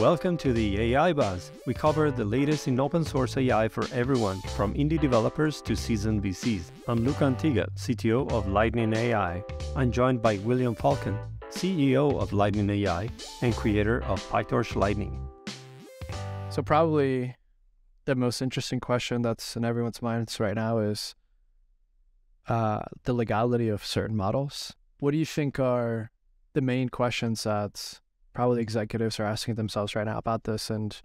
Welcome to the AI Buzz. We cover the latest in open source AI for everyone, from indie developers to seasoned VCs. I'm Luca Antiga, CTO of Lightning AI. I'm joined by William Falcon, CEO of Lightning AI and creator of PyTorch Lightning. So probably the most interesting question that's in everyone's minds right now is the legality of certain models. What do you think are the main questions that probably executives are asking themselves right now about this, and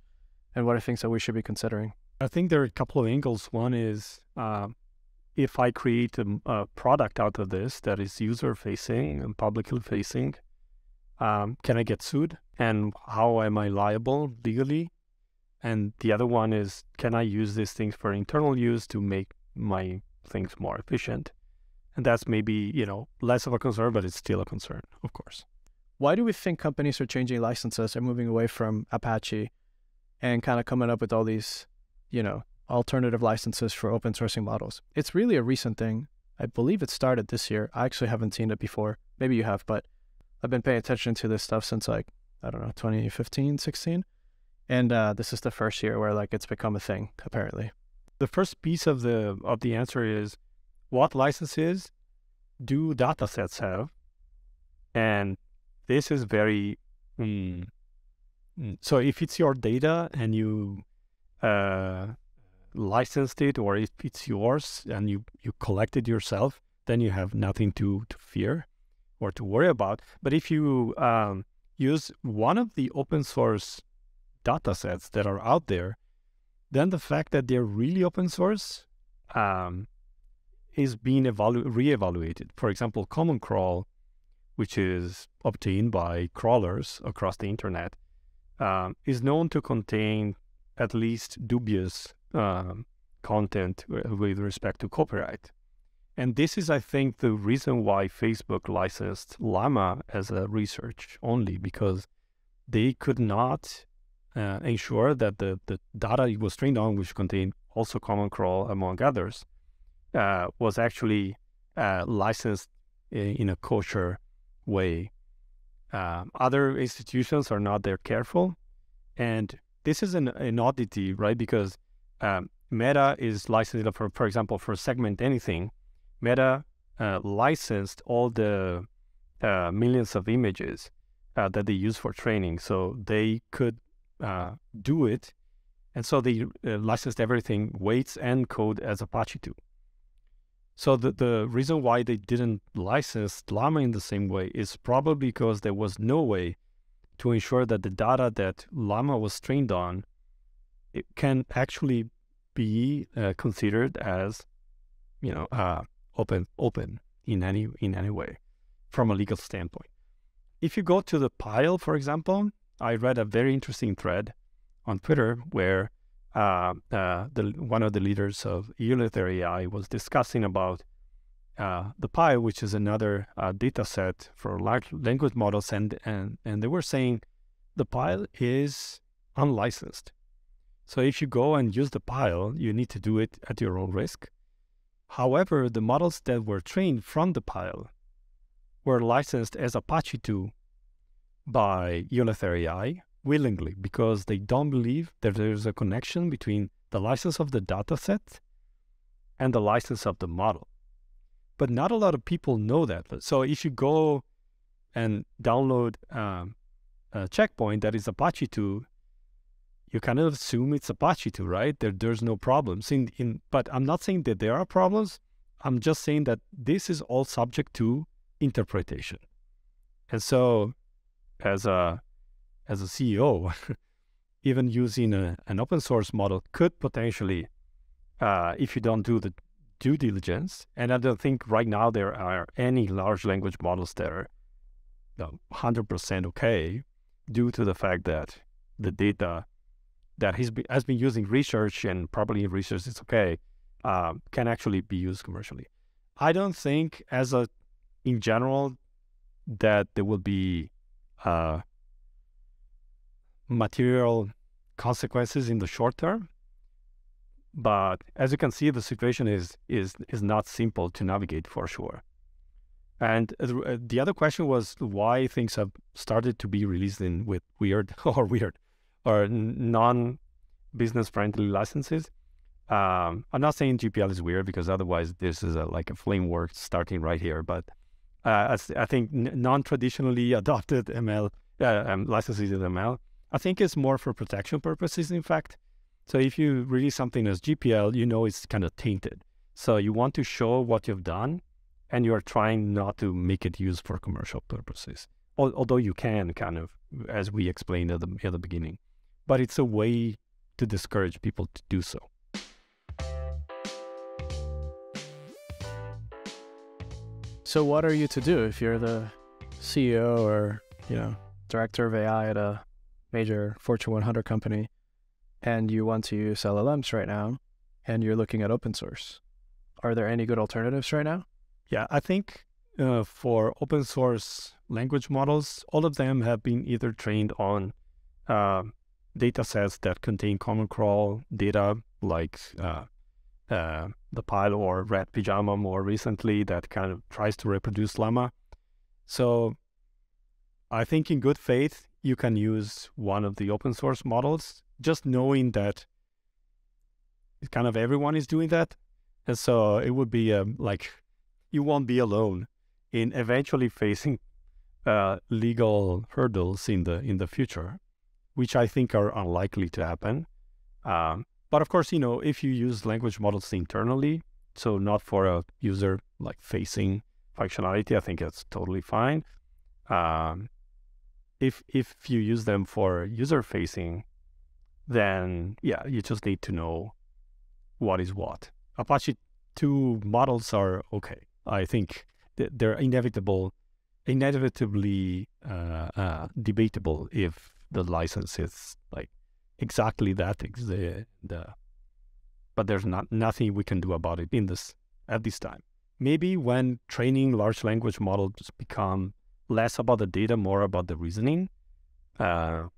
what are things that we should be considering? I think there are a couple of angles. One is if I create a product out of this that is user-facing and publicly facing, can I get sued? And how am I liable legally? And the other one is, can I use these things for internal use to make my things more efficient? And that's maybe, less of a concern, but it's still a concern, of course. Why do we think companies are changing licenses and moving away from Apache and kind of coming up with all these, alternative licenses for open sourcing models? It's really a recent thing. I believe it started this year. I actually haven't seen it before. Maybe you have, but I've been paying attention to this stuff since 2015, 16. And this is the first year where it's become a thing, apparently. The first piece of the answer is, what licenses do datasets have? And this is very, so if it's your data and you licensed it, or if it's yours and you collect it yourself, then you have nothing to fear or to worry about. But if you use one of the open source datasets that are out there, then the fact that they're really open source is being reevaluated. For example, Common Crawl, which is obtained by crawlers across the internet, is known to contain at least dubious content with respect to copyright. And this is, I think, the reason why Facebook licensed Llama as a research only, because they could not ensure that the data it was trained on, which contained also Common Crawl, among others, was actually licensed in a kosher way. Other institutions are not that careful, and this is an oddity, right? Because Meta is licensed for example, for Segment Anything. Meta licensed all the millions of images that they use for training, so they could do it, and so they licensed everything, weights and code, as Apache 2. So the reason why they didn't license Llama in the same way is probably because there was no way to ensure that the data that Llama was trained on, it can actually be considered as, open in any way from a legal standpoint. If you go to the pile, for example, I read a very interesting thread on Twitter where one of the leaders of Elither AI was discussing about the pile, which is another data set for large language models, and they were saying the pile is unlicensed. So if you go and use the pile, you need to do it at your own risk. However, the models that were trained from the pile were licensed as Apache 2 by Elither AI, willingly, because they don't believe that there's a connection between the license of the dataset and the license of the model. But not a lot of people know that. So if you go and download a checkpoint that is Apache 2, you kind of assume it's Apache 2, right? There's no problems. But I'm not saying that there are problems. I'm just saying that this is all subject to interpretation. And so as a CEO, even using an open source model could potentially, if you don't do the due diligence, and I don't think right now there are any large language models that are 100% okay, due to the fact that the data that has been using research, and probably in research it's okay, can actually be used commercially. I don't think, in general, that there will be material consequences in the short term, but as you can see, the situation is not simple to navigate, for sure. And the other question was why things have started to be released with weird or non-business friendly licenses. I'm not saying GPL is weird, because otherwise this is like a framework starting right here. But I think non-traditionally adopted ML licenses in ML, I think it's more for protection purposes, in fact. So if you release something as GPL, you know it's kind of tainted. So you want to show what you've done, and you are trying not to make it used for commercial purposes. Although you can, kind of, as we explained at the beginning. But it's a way to discourage people to do so. So what are you to do if you're the CEO or, director of AI at a major Fortune 100 company, and you want to use LLMs right now, and you're looking at open source? Are there any good alternatives right now? Yeah, I think for open source language models, all of them have been either trained on data sets that contain common crawl data, like the Pile or Red Pyjama more recently, that kind of tries to reproduce Llama. So I think in good faith, you can use one of the open source models, just knowing that kind of everyone is doing that. And so it would be like, you won't be alone in eventually facing legal hurdles in the future, which I think are unlikely to happen. But of course, if you use language models internally, so not for a user like facing functionality, I think that's totally fine. If you use them for user facing, then yeah, you just need to know what is what. Apache 2 models are okay. I think they're inevitably debatable if the license is like exactly that. But there's nothing we can do about it at this time. Maybe when training large language models become less about the data, more about the reasoning, then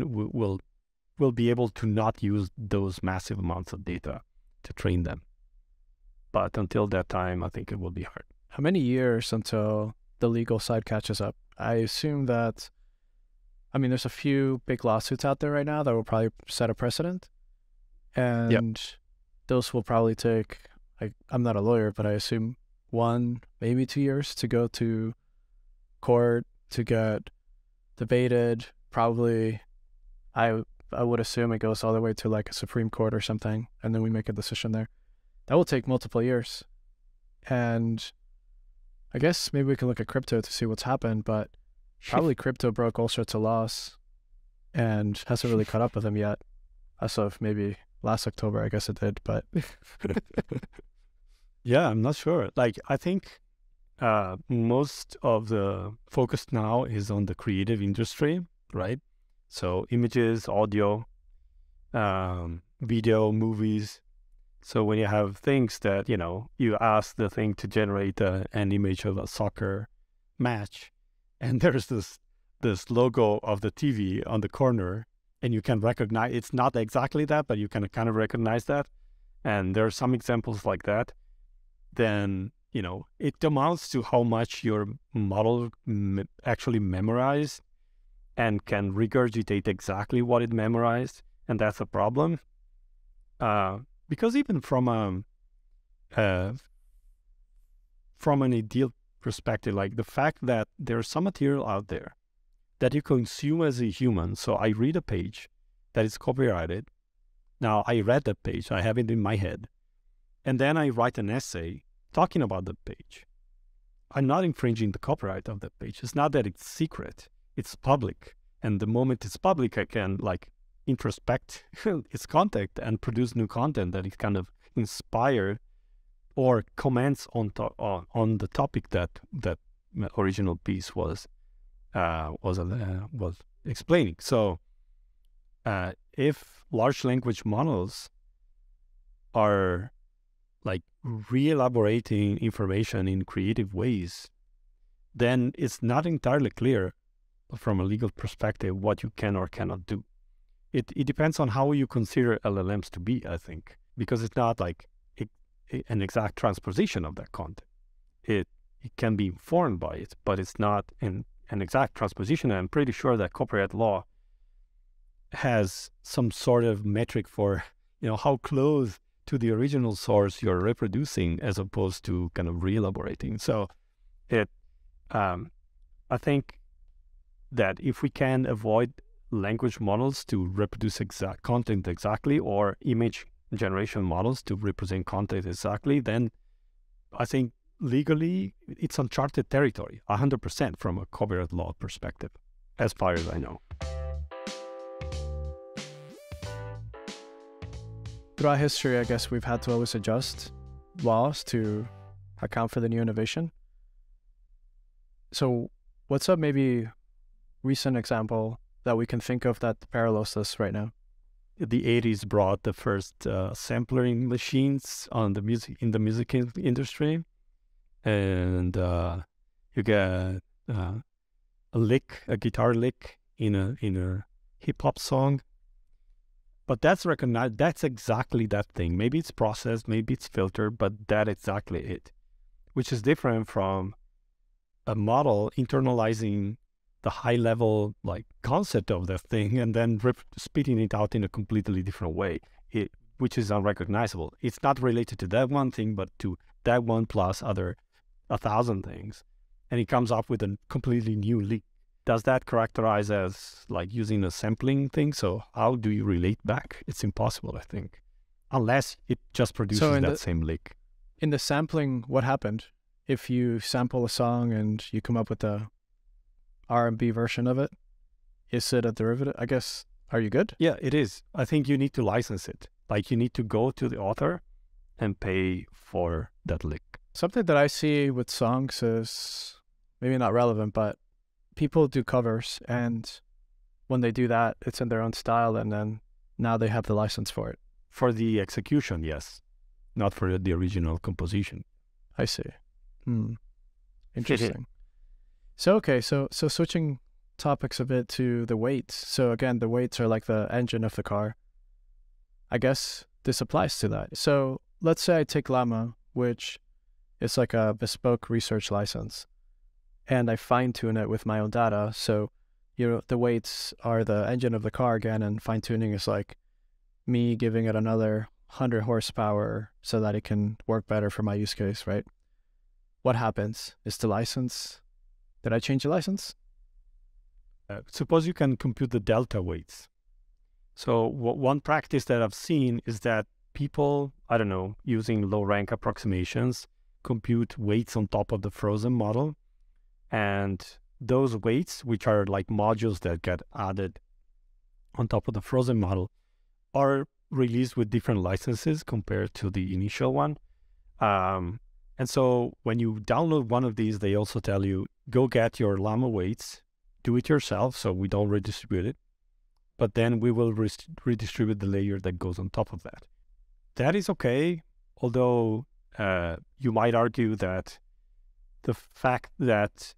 we'll be able to not use those massive amounts of data to train them. But until that time, I think it will be hard. How many years until the legal side catches up? I assume that, there's a few big lawsuits out there right now that will probably set a precedent. And those will probably take, I'm not a lawyer, but I assume 1, maybe 2 years to go to court to get debated. Probably, I would assume it goes all the way to like a Supreme Court or something, and then we make a decision there. That will take multiple years. And I guess maybe we can look at crypto to see what's happened, but probably crypto broke all sorts of laws and hasn't really caught up with them yet. As of maybe last October, I guess it did, but yeah, I'm not sure. Like, I think most of the focus now is on the creative industry, right? So images, audio, video, movies. So when you have things that, you ask the thing to generate an image of a soccer match, and there's this logo of the TV on the corner, and you can recognize, it's not exactly that, but you can kind of recognize that. And there are some examples like that. Then, it amounts to how much your model actually memorized and can regurgitate exactly what it memorized. And that's a problem. Because even from an ideal perspective, like the fact that there's some material out there that you consume as a human. So I read a page that is copyrighted. Now I read that page, I have it in my head, and then I write an essay talking about the page. I'm not infringing the copyright of that page. It's not that it's secret, it's public. And the moment it's public, I can introspect its content and produce new content that is kind of inspired or comments on the topic that original piece was explaining. So if large language models are re-elaborating information in creative ways, then it's not entirely clear from a legal perspective what you can or cannot do. It depends on how you consider LLMs to be, I think, because it's not an exact transposition of that content. It can be informed by it, but it's not an exact transposition. I'm pretty sure that copyright law has some sort of metric for, how close to the original source you're reproducing as opposed to kind of re-elaborating. So I think that if we can avoid language models to reproduce exact content exactly, or image generation models to represent content exactly, then I think legally it's uncharted territory, 100% from a copyright law perspective, as far as I know. Throughout history, I guess we've had to always adjust laws to account for the new innovation. So what's a maybe recent example that we can think of that parallels this right now? The 80s brought the first sampling machines in the music industry, and you get a guitar lick in a hip hop song. But that's recognized. That's exactly that thing. Maybe it's processed, maybe it's filtered, but that's exactly it, which is different from a model internalizing the high level concept of the thing and then spitting it out in a completely different way, which is unrecognizable. It's not related to that one thing, but to that one plus 1,000 things, and it comes up with a completely new leak. Does that characterize as using a sampling thing? So how do you relate back? It's impossible, I think, unless it just produces that same leak. In the sampling, what happened? If you sample a song and you come up with a R&B version of it, is it a derivative? I guess, are you good? Yeah, it is. I think you need to license it. You need to go to the author and pay for that lick. Something that I see with songs is maybe not relevant, but people do covers, and when they do that, it's in their own style, and then now they have the license for it. For the execution, yes. Not for the original composition. I see. Interesting. So switching topics a bit to the weights. So again, the weights are like the engine of the car. I guess this applies to that. So let's say I take Llama, which is like a bespoke research license, and I fine-tune it with my own data. So, the weights are the engine of the car again, and fine-tuning is like me giving it another 100 horsepower so that it can work better for my use case, right? What happens? Is the license... Did I change the license? Suppose you can compute the delta weights. So one practice that I've seen is that people, using low-rank approximations, compute weights on top of the frozen model. And those weights, which are like modules that get added on top of the frozen model, are released with different licenses compared to the initial one. And so when you download one of these, they also tell you, go get your Llama weights, do it yourself, so we don't redistribute it. But then we will redistribute the layer that goes on top of that. That is okay, although you might argue that the fact that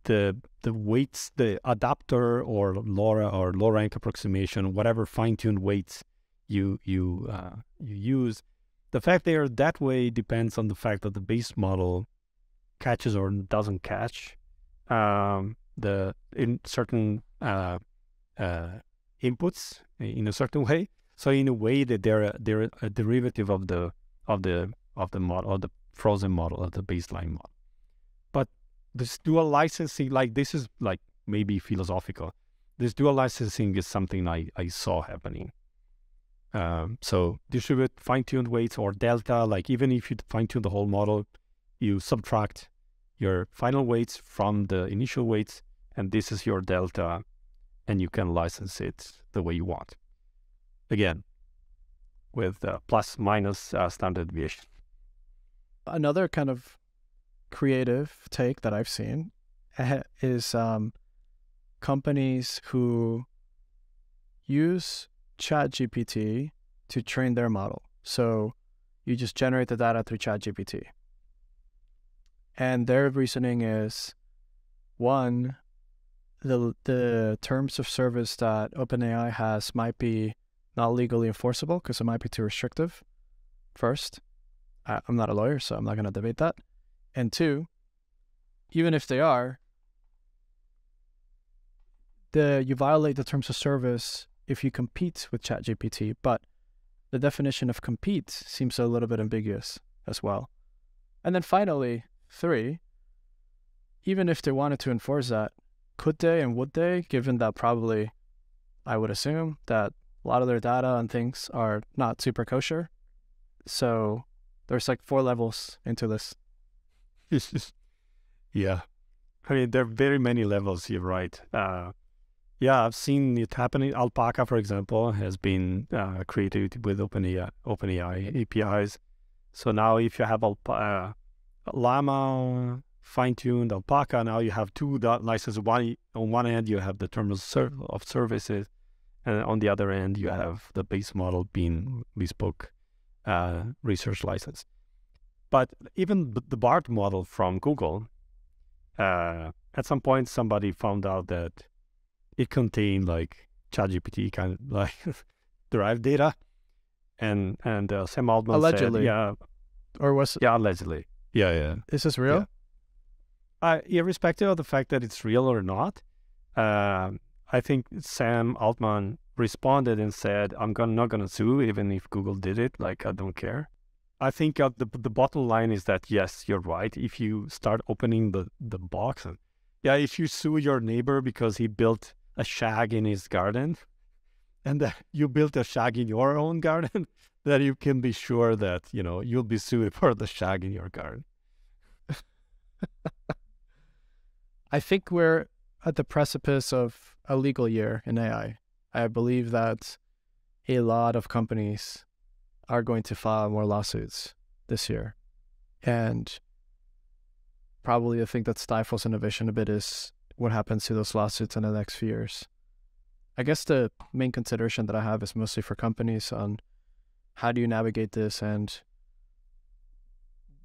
the weights, the adapter or LoRa or low-rank approximation, whatever fine-tuned weights you use, the fact they are that way depends on the fact that the base model catches or doesn't catch in certain inputs in a certain way. So in a way that they're a derivative of the model, of the frozen model, of the baseline model. But this dual licensing, this is maybe philosophical. This dual licensing is something I saw happening. So distribute fine-tuned weights or delta, even if you fine-tune the whole model, you subtract your final weights from the initial weights, and this is your delta, and you can license it the way you want. Again, with plus minus standard deviation. Another kind of creative take that I've seen is companies who use ChatGPT to train their model. So you just generate the data through ChatGPT. And their reasoning is, one, the terms of service that OpenAI has might be not legally enforceable because it might be too restrictive, first. I'm not a lawyer, so I'm not going to debate that. And two, even if they are, you violate the terms of service if you compete with ChatGPT, but the definition of compete seems a little bit ambiguous as well. And then finally, 3, even if they wanted to enforce that, could they and would they, given that probably, I would assume, that a lot of their data and things are not super kosher? So there's like 4 levels into this. Yeah. I mean, there are very many levels, you're right. Yeah, I've seen it happening. Alpaca, for example, has been created with OpenAI APIs. So now if you have Llama, fine-tuned Alpaca, now you have 2 licenses. On one end, you have the terms of services, and on the other end, you have the base model being bespoke research license. But even the BART model from Google, at some point, somebody found out that it contained like ChatGPT kind of like derived data, and Sam Altman allegedly said, yeah, or was yeah, allegedly, yeah. Is this real? Yeah. Irrespective of the fact that it's real or not, I think Sam Altman responded and said, "I'm not gonna sue, even if Google did it. Like, I don't care." I think the bottom line is that yes, you're right. If you start opening the box, and if you sue your neighbor because he built a shag in his garden, and you built a shag in your own garden, then you can be sure that you'll be sued for the shag in your garden. I think we're at the precipice of a legal year in AI. I believe that a lot of companies are going to file more lawsuits this year. And probably the thing that stifles innovation a bit is what happens to those lawsuits in the next few years. I guess the main consideration that I have is mostly for companies on how do you navigate this and,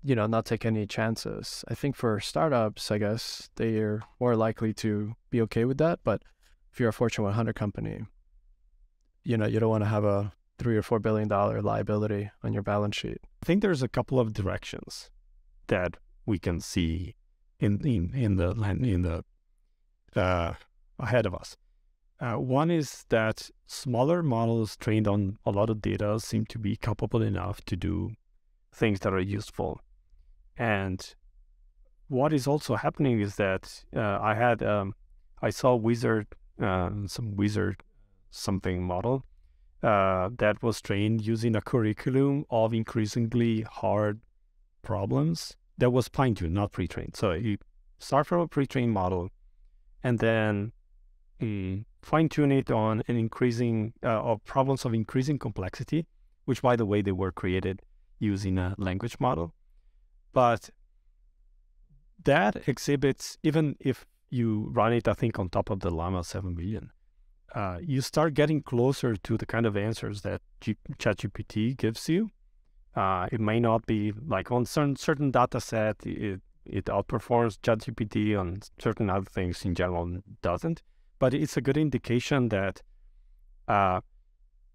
not take any chances. I think for startups, I guess they are more likely to be okay with that. But if you're a Fortune 100 company, you don't want to have a $3 or $4 billion liability on your balance sheet. I think there's a couple of directions that we can see in the ahead of us. One is that smaller models trained on a lot of data seem to be capable enough to do things that are useful. And what is also happening is that I saw Wizard something model that was trained using a curriculum of increasingly hard problems that was fine-tuned, not pre-trained. So you start from a pre-trained model and then fine-tune it on an increasing of problems of increasing complexity, which, by the way, they were created using a language model. But that exhibits, even if you run it, I think, on top of the Llama 7 million, you start getting closer to the kind of answers that ChatGPT gives you. It may not be like on certain data set, it outperforms ChatGPT. On certain other things in general, doesn't. But it's a good indication that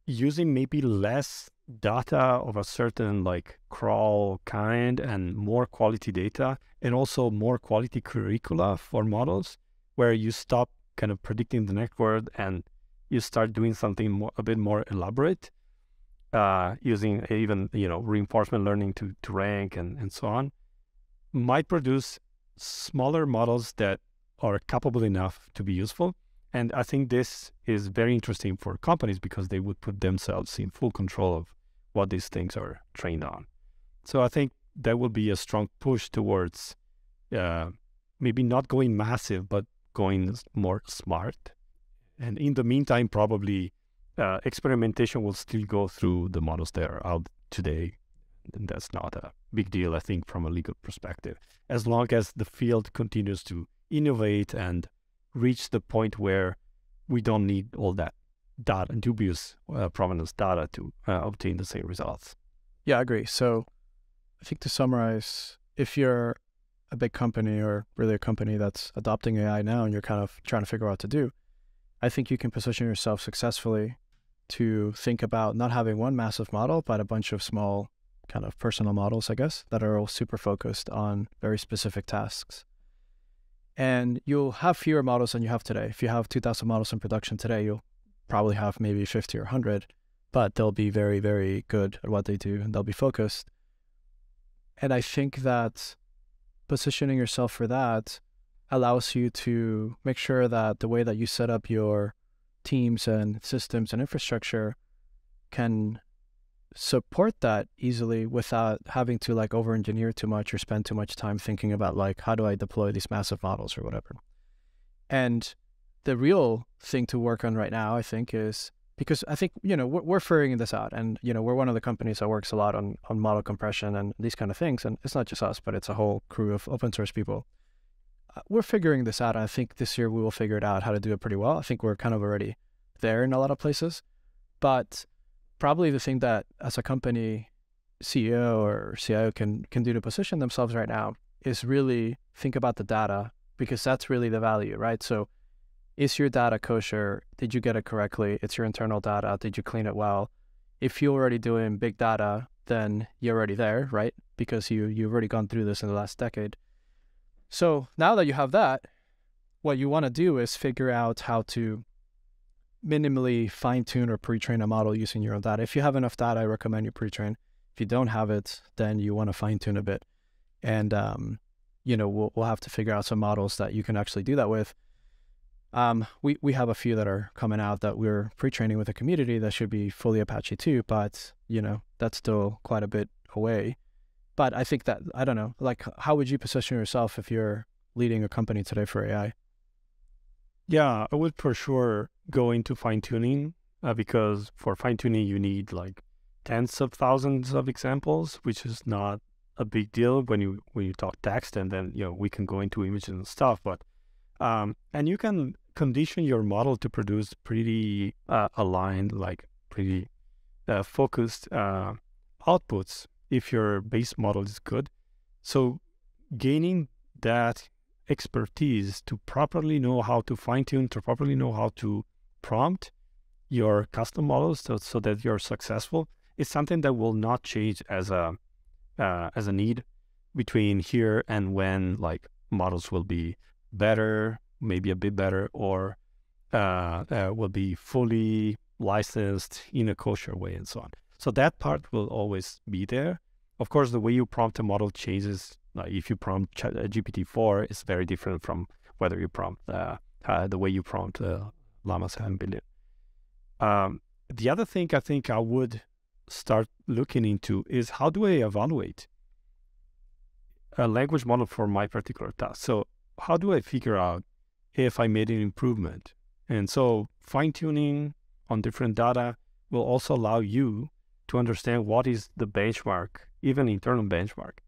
using maybe less data of a certain like crawl kind and more quality data, and also more quality curricula for models, where you stop kind of predicting the next word and you start doing something a bit more elaborate, using even reinforcement learning to rank and so on, might produce smaller models that are capable enough to be useful. And I think this is very interesting for companies because they would put themselves in full control of what these things are trained on. So I think there will be a strong push towards maybe not going massive, but going more smart. And in the meantime, probably experimentation will still go through the models that are out today. And that's not a big deal, I think, from a legal perspective. As long as the field continues to innovate and reach the point where we don't need all that data, dubious provenance data to obtain the same results. Yeah, I agree. So I think to summarize, if you're a big company or really a company that's adopting AI now and you're kind of trying to figure out what to do, I think you can position yourself successfully to think about not having one massive model, but a bunch of small kind of personal models, I guess, that are all super focused on very specific tasks. And you'll have fewer models than you have today. If you have 2,000 models in production today, you'll probably have maybe 50 or 100, but they'll be very, very good at what they do and they'll be focused. And I think that positioning yourself for that allows you to make sure that the way that you set up your teams and systems and infrastructure can support that easily without having to like over-engineer too much or spend too much time thinking about like, how do I deploy these massive models or whatever. And the real thing to work on right now, I think, is because I think, we're figuring this out, and, we're one of the companies that works a lot on model compression and these kind of things. And it's not just us, but it's a whole crew of open source people. We're figuring this out. And I think this year we will figure it out how to do it pretty well. I think we're kind of already there in a lot of places, but probably the thing that as a company CEO or CIO can do to position themselves right now is really think about the data, because that's really the value, right? So is your data kosher? Did you get it correctly? It's your internal data. Did you clean it well? If you're already doing big data, then you're already there, right? Because you've already gone through this in the last decade. So now that you have that, what you want to do is figure out how to minimally fine-tune or pre-train a model using your own data. If you have enough data, I recommend you pre-train. If you don't have it, then you want to fine-tune a bit. And, we'll have to figure out some models that you can actually do that with. We have a few that are coming out that we're pre-training with the community that should be fully Apache 2, but, that's still quite a bit away. But I think that, I don't know, like, how would you position yourself if you're leading a company today for AI? Yeah, I would for sure go into fine-tuning because for fine-tuning, you need like tens of thousands of examples, which is not a big deal when you talk text, and then, we can go into images and stuff. But and you can condition your model to produce pretty aligned, like pretty focused outputs if your base model is good. So gaining that expertise to properly know how to fine-tune, to properly know how to prompt your custom models so that you're successful, is something that will not change as a need between here and when, like, models will be better, maybe a bit better, or will be fully licensed in a kosher way and so on. So that part will always be there. Of course, the way you prompt a model changes. If you prompt GPT-4, it's very different from whether you prompt the way you prompt Llama 7 billion. The other thing I think I would start looking into is, how do I evaluate a language model for my particular task? So how do I figure out if I made an improvement? And so fine-tuning on different data will also allow you to understand what is the benchmark, even internal benchmark,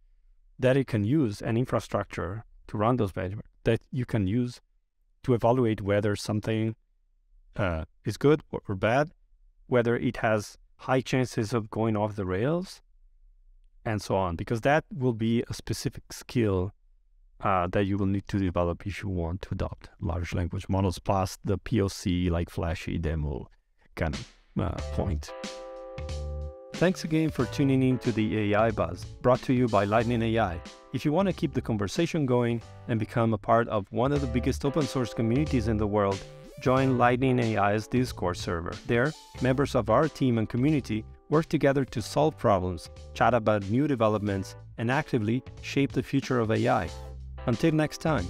that it can use, an infrastructure to run those benchmarks that you can use to evaluate whether something is good or bad, whether it has high chances of going off the rails, and so on, because that will be a specific skill that you will need to develop if you want to adopt large language models, plus the POC, like flashy demo kind of point. Thanks again for tuning in to the AI Buzz, brought to you by Lightning AI. If you want to keep the conversation going and become a part of one of the biggest open source communities in the world, join Lightning AI's Discord server. There, members of our team and community work together to solve problems, chat about new developments, and actively shape the future of AI. Until next time.